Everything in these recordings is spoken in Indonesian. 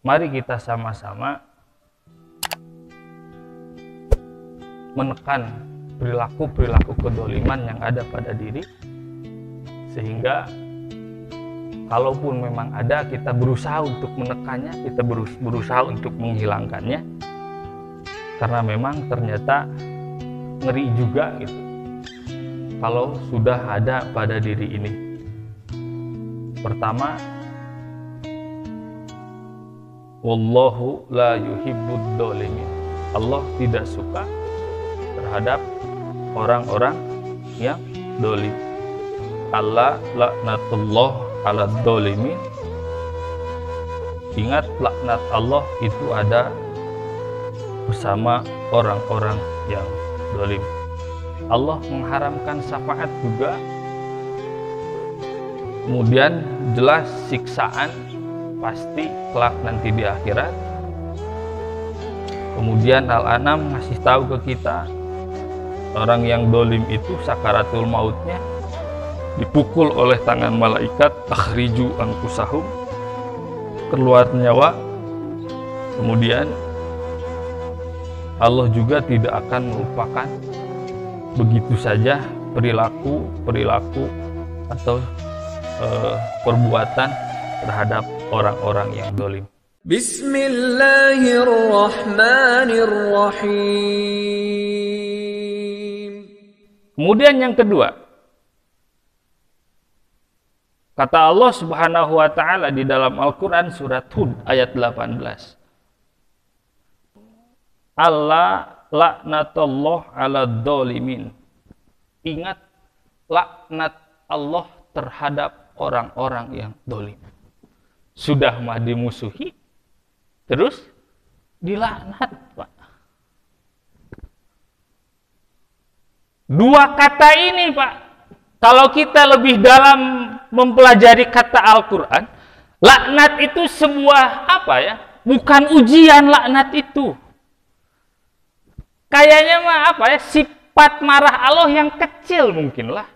mari kita sama-sama menekan perilaku-perilaku kedoliman yang ada pada diri, sehingga kalaupun memang ada, kita berusaha untuk menekannya, kita berusaha untuk menghilangkannya, karena memang ternyata ngeri juga gitu kalau sudah ada pada diri ini. Pertama, wallahu la yuhibbud dzalimin. Allah tidak suka terhadap orang-orang yang dolim. Allah laknatullah ala dzalimin. Ingat, laknat Allah itu ada bersama orang-orang yang dolim. Allah mengharamkan syafaat juga. Kemudian jelas siksaan pasti kelak nanti di akhirat. Kemudian Al-An'am ngasih tahu ke kita, orang yang dolim itu sakaratul mautnya dipukul oleh tangan malaikat, akhriju anfusahum, keluar nyawa. Kemudian Allah juga tidak akan melupakan begitu saja perilaku atau perbuatan terhadap orang-orang yang dolim. Bismillahirrahmanirrahim. Kemudian yang kedua, kata Allah Subhanahu wa ta'ala di dalam Al-Quran surat Hud ayat 18. Allah laknatullah ala dzalimin. Ingat, laknat Allah terhadap orang-orang yang dolim. Sudah mah dimusuhi, terus dilaknat, Pak. Dua kata ini, Pak, kalau kita lebih dalam mempelajari kata Al-Quran, laknat itu sebuah apa ya? Bukan ujian laknat itu. Kayaknya mah apa ya? Sifat marah Allah yang kecil mungkin lah.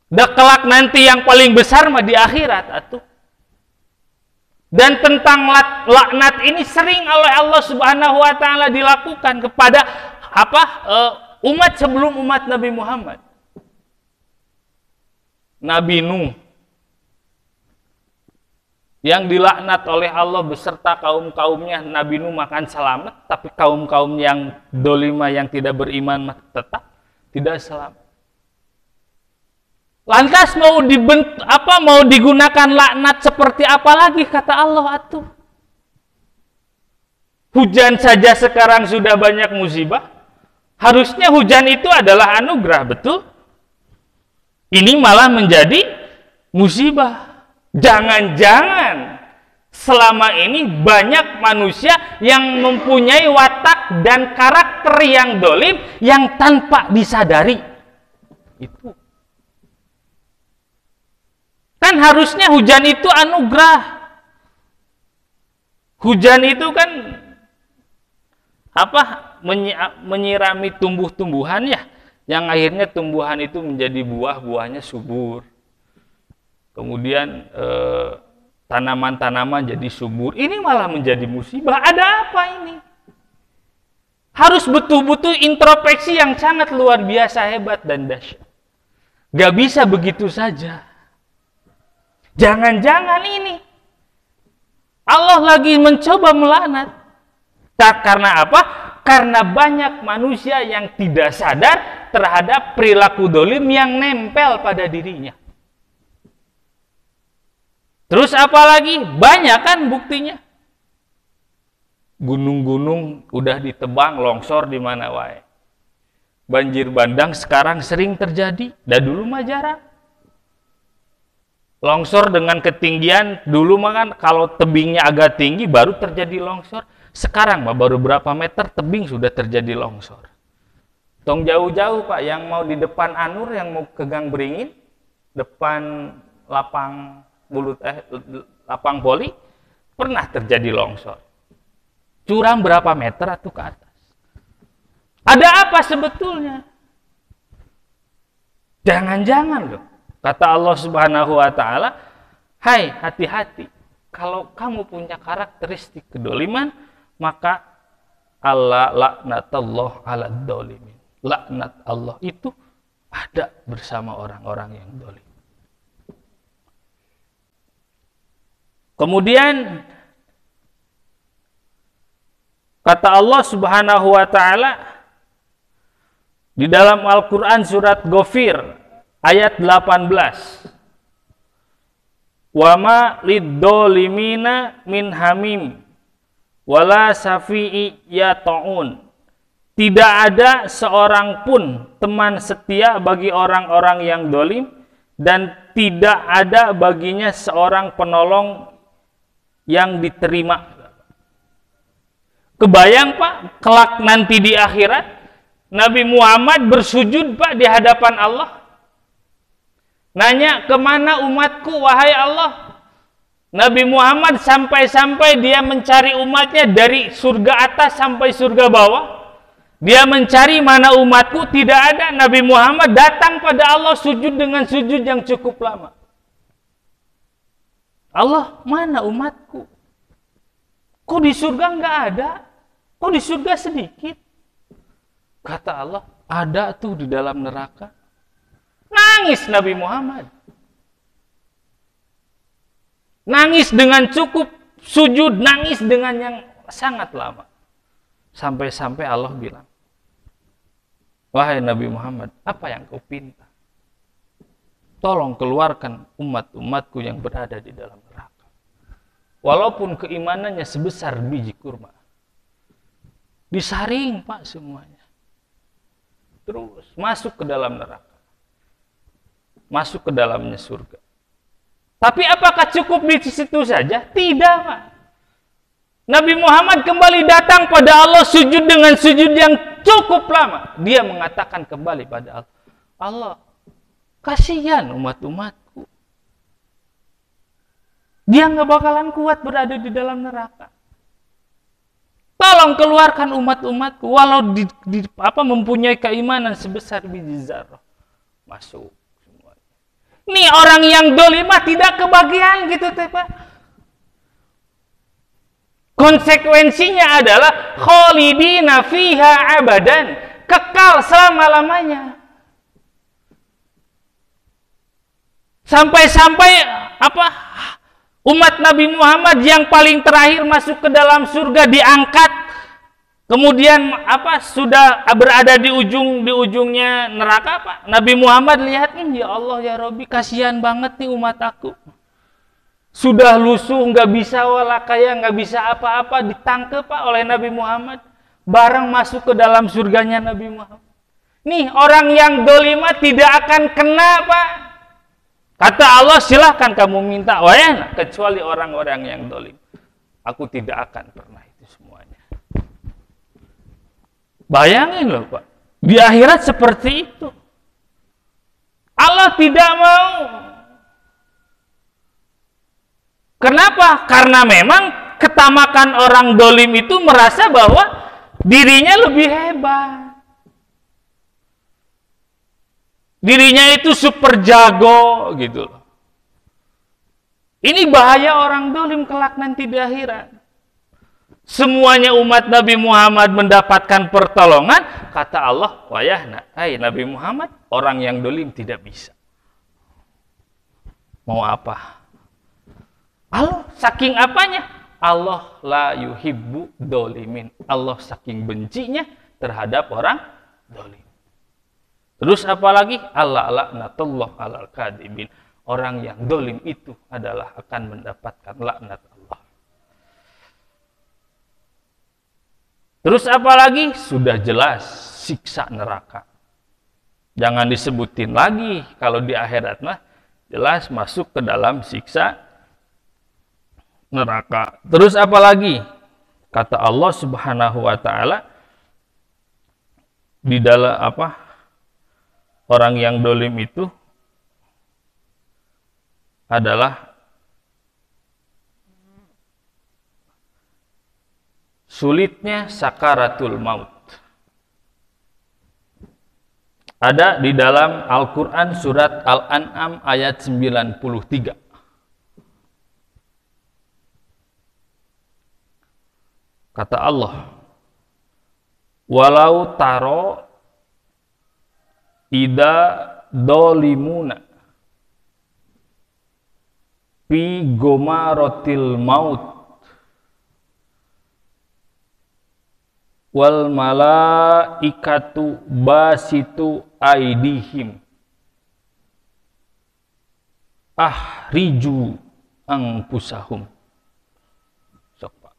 Dah kelak nanti yang paling besar mah di akhirat atuh. Dan tentang laknat ini sering oleh Allah Subhanahu wa ta'ala dilakukan kepada umat sebelum umat Nabi Muhammad. Nabi Nuh yang dilaknat oleh Allah beserta kaum-kaumnya. Nabi Nuh makan selamat, tapi kaum-kaum yang dolima yang tidak beriman tetap tidak selamat. Lantas mau digunakan laknat seperti apa lagi kata Allah atuh? Hujan saja sekarang sudah banyak musibah. Harusnya hujan itu adalah anugerah, betul? Ini malah menjadi musibah. Jangan-jangan selama ini banyak manusia yang mempunyai watak dan karakter yang dolim yang tanpa disadari. Itu. Kan harusnya hujan itu anugerah. Hujan itu kan menyirami tumbuh-tumbuhan ya, yang akhirnya tumbuhan itu menjadi buah-buahnya subur. Kemudian tanaman-tanaman jadi subur. Ini malah menjadi musibah. Ada apa ini? Harus betul-betul introspeksi yang sangat luar biasa hebat dan dahsyat. Gak bisa begitu saja. Jangan-jangan ini Allah lagi mencoba melaknat. Karena apa? Karena banyak manusia yang tidak sadar terhadap perilaku dolim yang nempel pada dirinya. Terus apa lagi? Banyak kan buktinya. Gunung-gunung udah ditebang, longsor di mana wae. Banjir bandang sekarang sering terjadi, dah dulu mah jarang. Longsor dengan ketinggian, dulu mah kan kalau tebingnya agak tinggi baru terjadi longsor. Sekarang mah baru berapa meter tebing sudah terjadi longsor. Tong jauh-jauh Pak, yang mau di depan Anur, yang mau ke Gang Beringin, depan lapang poli, pernah terjadi longsor. Curam berapa meter atau ke atas. Ada apa sebetulnya? Jangan-jangan loh. Kata Allah Subhanahu wa ta'ala, hai, hati-hati. Kalau kamu punya karakteristik kedoliman, maka Allah laknatullah ala dolimin. Laknat Allah itu ada bersama orang-orang yang dolim. Kemudian kata Allah Subhanahu wa taala di dalam Al-Qur'an surat Ghafir ayat 18. Wa ma liddolimina min hamim wala safi'i yata'un. Tidak ada seorang pun teman setia bagi orang-orang yang dolim, dan tidak ada baginya seorang penolong yang diterima. Kebayang Pak, kelak nanti di akhirat Nabi Muhammad bersujud Pak di hadapan Allah. Nanya, kemana umatku wahai Allah? Nabi Muhammad sampai-sampai dia mencari umatnya dari surga atas sampai surga bawah. Dia mencari mana umatku, tidak ada. Nabi Muhammad datang pada Allah sujud dengan sujud yang cukup lama. Allah, mana umatku? Kok di surga nggak ada? Kok di surga sedikit? Kata Allah, ada tuh di dalam neraka. Nangis Nabi Muhammad. Nangis dengan cukup sujud, nangis dengan yang sangat lama. Sampai-sampai Allah bilang, wahai Nabi Muhammad, apa yang kau pinta? Tolong keluarkan umat-umatku yang berada di dalam neraka. Walaupun keimanannya sebesar biji kurma. Disaring Pak semuanya. Terus masuk ke dalam neraka. Masuk ke dalamnya surga. Tapi apakah cukup di situ saja? Tidak Pak. Nabi Muhammad kembali datang pada Allah sujud dengan sujud yang cukup lama. Dia mengatakan kembali pada Allah, Allah, kasihan umat-umatku. Dia nggak bakalan kuat berada di dalam neraka. Tolong keluarkan umat-umatku walau mempunyai keimanan sebesar biji zarah. Masuk semuanya. Nih orang yang dolimah tidak kebagian gitu teh Pak. Konsekuensinya adalah khalidina fiha abadan, kekal selama-lamanya. Sampai-sampai umat Nabi Muhammad yang paling terakhir masuk ke dalam surga diangkat, kemudian sudah berada di ujungnya neraka Pak. Nabi Muhammad lihat, ya Allah ya Rabbi, kasihan banget nih umat aku. Sudah lusuh, nggak bisa walakaya, nggak bisa apa-apa, ditangkap Pak oleh Nabi Muhammad. Bareng masuk ke dalam surganya Nabi Muhammad. Nih orang yang dolimah tidak akan kena Pak. Kata Allah, silahkan kamu minta, kecuali orang-orang yang dolim. Aku tidak akan pernah itu semuanya. Bayangin loh Pak, di akhirat seperti itu. Allah tidak mau. Kenapa? Karena memang ketamakan orang dolim itu merasa bahwa dirinya lebih hebat. Dirinya itu super jago gitu loh. Ini bahaya orang dolim kelak nanti di akhirat. Semuanya umat Nabi Muhammad mendapatkan pertolongan, kata Allah, Nabi Muhammad, orang yang dolim tidak bisa. Mau apa? Allah saking apanya? Allah la yuhibbu dolimin. Allah saking bencinya terhadap orang dolim. Terus apalagi? Allah laknatullah alal kadibin. Orang yang dolim itu adalah akan mendapatkan laknat Allah. Terus apalagi? Sudah jelas siksa neraka. Jangan disebutin lagi. Kalau di akhirat mah jelas masuk ke dalam siksa neraka. Terus apa lagi? Kata Allah Subhanahu wa taala di dalam orang yang dolim itu adalah sulitnya sakaratul maut. Ada di dalam Al-Qur'an surat Al-An'am ayat 93. Kata Allah, walau taro ida dolimuna fi gomaratil maut wal malaikatu basitu aidihim ahriju anfusahum. Sok, Pak.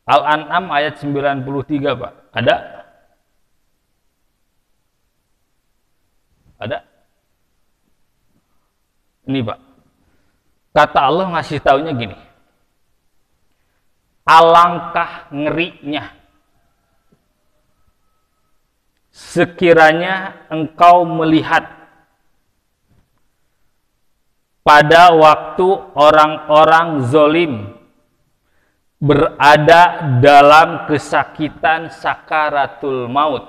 Al-An'am ayat 93, Pak. Ada? Ada? Ini, Pak. Kata Allah ngasih taunya gini. Alangkah ngerinya sekiranya engkau melihat pada waktu orang-orang zolim berada dalam kesakitan sakaratul maut,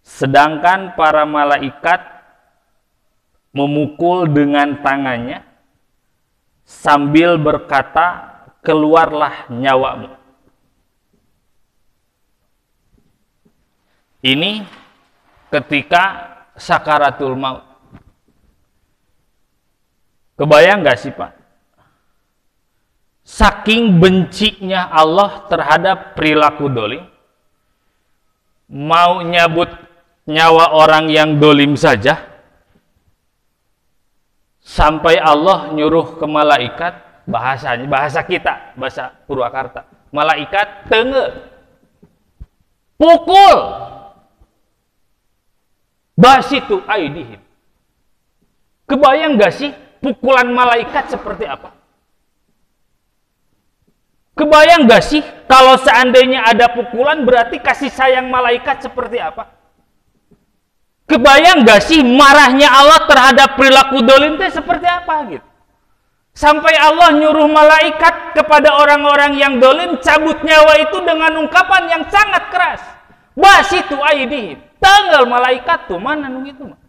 sedangkan para malaikat memukul dengan tangannya sambil berkata, keluarlah nyawamu. Ini ketika sakaratul maut. Kebayang gak sih, Pak? Saking bencinya Allah terhadap perilaku dolim, mau nyabut nyawa orang yang dolim saja, sampai Allah nyuruh ke malaikat, bahasanya, bahasa kita, bahasa Purwakarta, malaikat tenge, pukul, basitu aidihim. Kebayang gak sih pukulan malaikat seperti apa? Kebayang gak sih kalau seandainya ada pukulan berarti kasih sayang malaikat seperti apa? Kebayang gak sih marahnya Allah terhadap perilaku dolim itu seperti apa gitu? Sampai Allah nyuruh malaikat kepada orang-orang yang dolim cabut nyawa itu dengan ungkapan yang sangat keras. Basitu aidihim. Tanggal malaikat tuh mana nu gitu mah.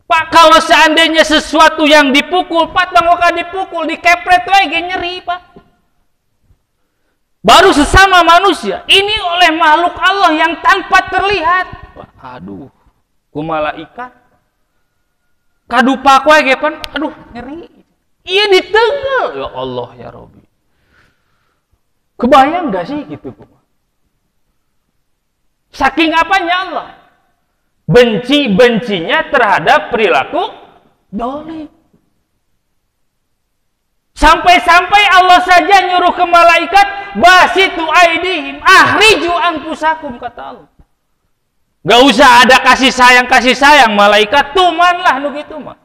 Pak, kalau seandainya sesuatu yang dipukul, Pak, tanggokan dipukul, dikepret lagi nyeri, Pak. Baru sesama manusia, ini oleh makhluk Allah yang tanpa terlihat. Aduh, ku malaikat. Kadupa kowe ge pan, aduh nyeri. Iya ditenggel. Ya Allah ya Rabbi. Kebayang gak sih gitu, ku? Saking apanya Allah? Benci-bencinya terhadap perilaku dolim. Sampai-sampai Allah saja nyuruh ke malaikat, basitu aidihim, ahriju anfusakum, kata Allah. Gak usah ada kasih sayang malaikat, tuman lah nu gitu mah.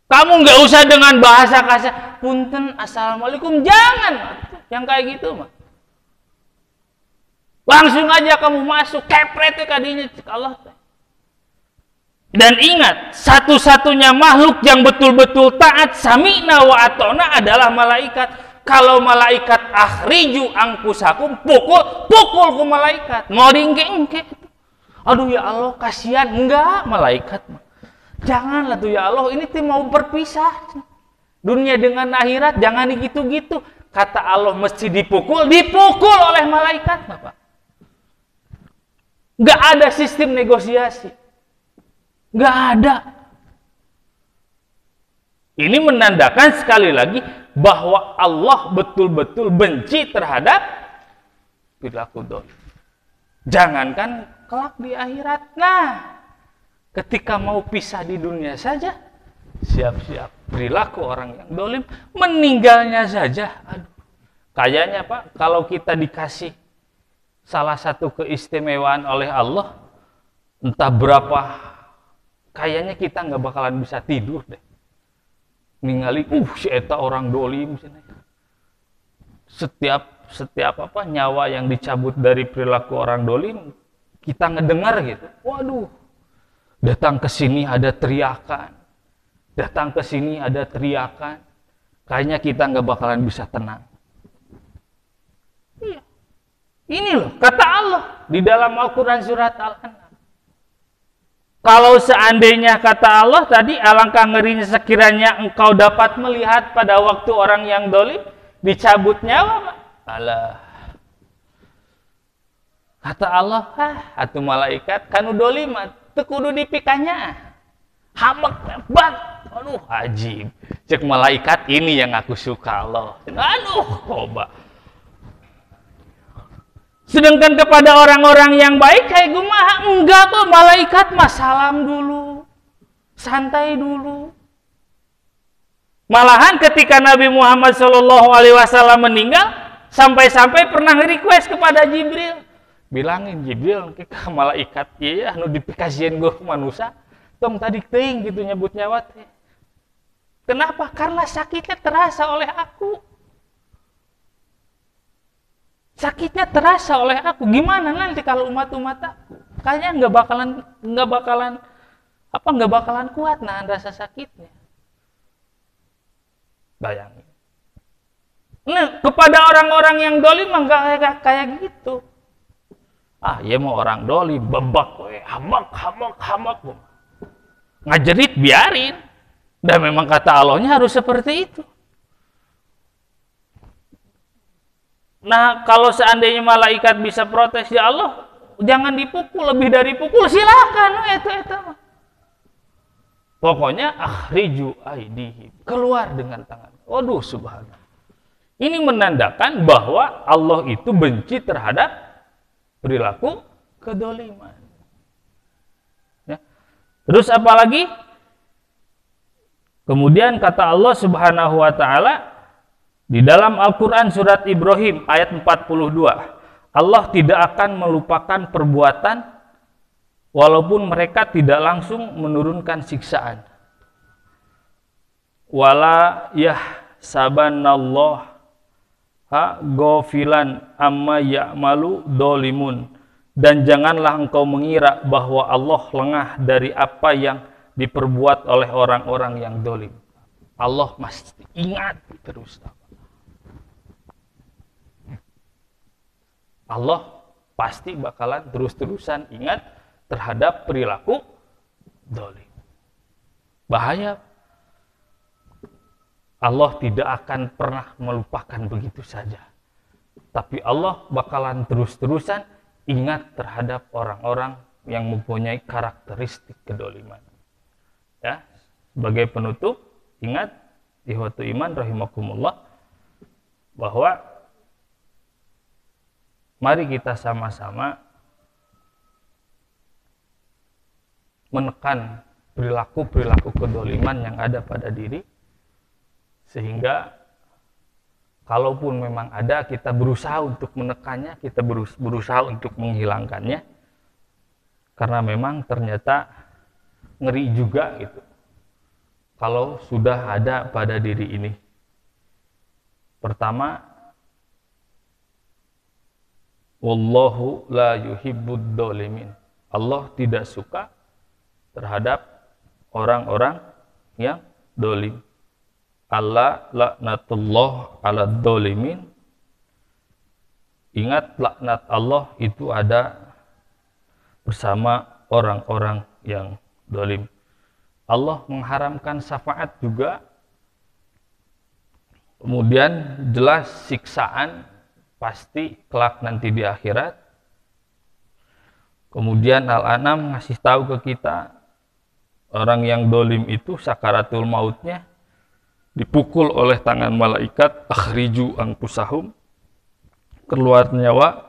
Kamu gak usah dengan bahasa kasar, punten assalamualaikum, jangan yang kayak gitu mah. Langsung aja kamu masuk, kepret kadinya Allah. Dan ingat, satu-satunya makhluk yang betul-betul taat sami'na wa atona adalah malaikat. Kalau malaikat akhriju anfusakum, pukul ke malaikat. Mau diengke-engke. Aduh ya Allah, kasihan. Enggak, malaikat. Janganlah tuh ya Allah, ini tim mau berpisah. Dunia dengan akhirat, jangan gitu-gitu. Kata Allah mesti dipukul oleh malaikat, Bapak. Enggak ada sistem negosiasi. Nggak ada. Ini menandakan sekali lagi bahwa Allah betul-betul benci terhadap perilaku dolim. Jangankan kelak di akhirat. Nah, ketika mau pisah di dunia saja, siap-siap perilaku orang yang dolim, meninggalnya saja. Aduh, kayaknya Pak, kalau kita dikasih salah satu keistimewaan oleh Allah, entah berapa, kayaknya kita nggak bakalan bisa tidur deh. Ningali, si eta orang dolim. Setiap apa nyawa yang dicabut dari perilaku orang dolim, kita ngedengar gitu. Waduh, datang ke sini ada teriakan. Datang ke sini ada teriakan. Kayaknya kita nggak bakalan bisa tenang. Iya. Ini loh, kata Allah di dalam Al-Quran surat Al-An'am. Kalau seandainya kata Allah tadi, alangkah ngerinya sekiranya engkau dapat melihat pada waktu orang yang dolim dicabut nyawa. Alah. Kata Allah, atuh malaikat kanu doliman, teu kudu dipikanya. Hamek bat. Aduh, ajib. Cek malaikat ini yang aku suka Allah. Aduh, coba. Sedangkan kepada orang-orang yang baik kayak kumaha, enggak kok, malaikat mah salam dulu, santai dulu. Malahan ketika Nabi Muhammad SAW meninggal, sampai-sampai pernah request kepada Jibril, bilangin Jibril ke malaikat iya anu dipikasieun gua manusia, tong tadi teuing gitu nyebut nyawa teh. Kenapa? Karena sakitnya terasa oleh aku. Sakitnya terasa oleh aku. Gimana nanti kalau umat-umat aku? Kayaknya nggak bakalan kuat nahan rasa sakitnya. Bayangin. Nah, kepada orang-orang yang dolim nggak kayak gitu. Ya mau orang dolim, bebak, hamak. Ngajerit biarin. Dan memang kata Allahnya harus seperti itu. Nah, kalau seandainya malaikat bisa protes, ya Allah, jangan dipukul, lebih dari pukul, silakan. Itu. Pokoknya, akhriju aidihim, keluar dengan tangan. Waduh, subhanallah. Ini menandakan bahwa Allah itu benci terhadap perilaku kedoliman. Ya. Terus apalagi? Kemudian kata Allah Subhanahu wa Ta'ala di dalam Al-Quran surat Ibrahim ayat 42, Allah tidak akan melupakan perbuatan walaupun mereka tidak langsung menurunkan siksaan. Wala yahsabanallah ghafilan amma ya'malu dolimun, dan janganlah engkau mengira bahwa Allah lengah dari apa yang diperbuat oleh orang-orang yang dolim. Allah mesti ingat terus. Allah pasti bakalan terus-terusan ingat terhadap perilaku dolim. Bahaya. Allah tidak akan pernah melupakan begitu saja. Tapi Allah bakalan terus-terusan ingat terhadap orang-orang yang mempunyai karakteristik kedoliman. Ya, sebagai penutup, ingat ikhwatu iman rahimakumullah, bahwa mari kita sama-sama menekan perilaku-perilaku kedoliman yang ada pada diri, sehingga kalaupun memang ada, kita berusaha untuk menekannya, kita berusaha untuk menghilangkannya, karena memang ternyata ngeri juga gitu kalau sudah ada pada diri ini. Pertama, wallahu la yuhibbud dolimin, Allah tidak suka terhadap orang-orang yang dolim. Allah laknatullah ala dolimin, ingat laknat Allah itu ada bersama orang-orang yang dolim. Allah mengharamkan syafaat juga. Kemudian jelas siksaan pasti kelak nanti di akhirat. Kemudian Al-An'am ngasih tahu ke kita, orang yang dolim itu sakaratul mautnya dipukul oleh tangan malaikat, akhriju anfusahum, keluar nyawa.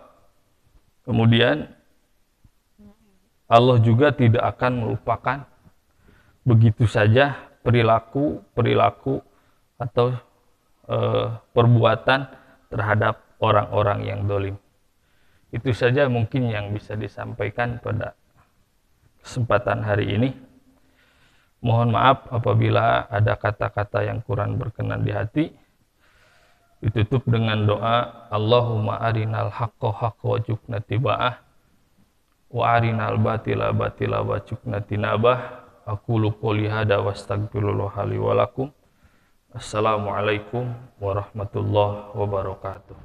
Kemudian Allah juga tidak akan melupakan begitu saja perilaku atau perbuatan terhadap orang-orang yang dolim. Itu saja mungkin yang bisa disampaikan pada kesempatan hari ini. Mohon maaf apabila ada kata-kata yang kurang berkenan di hati. Ditutup dengan doa, Allahumma arinal haqqa haqqa wajukna tiba'ah, wa arinal batila batila wajukna tinabah. Aqulu qouli hada wastaghfirullah li wa lakum. Assalamualaikum warahmatullahi wabarakatuh.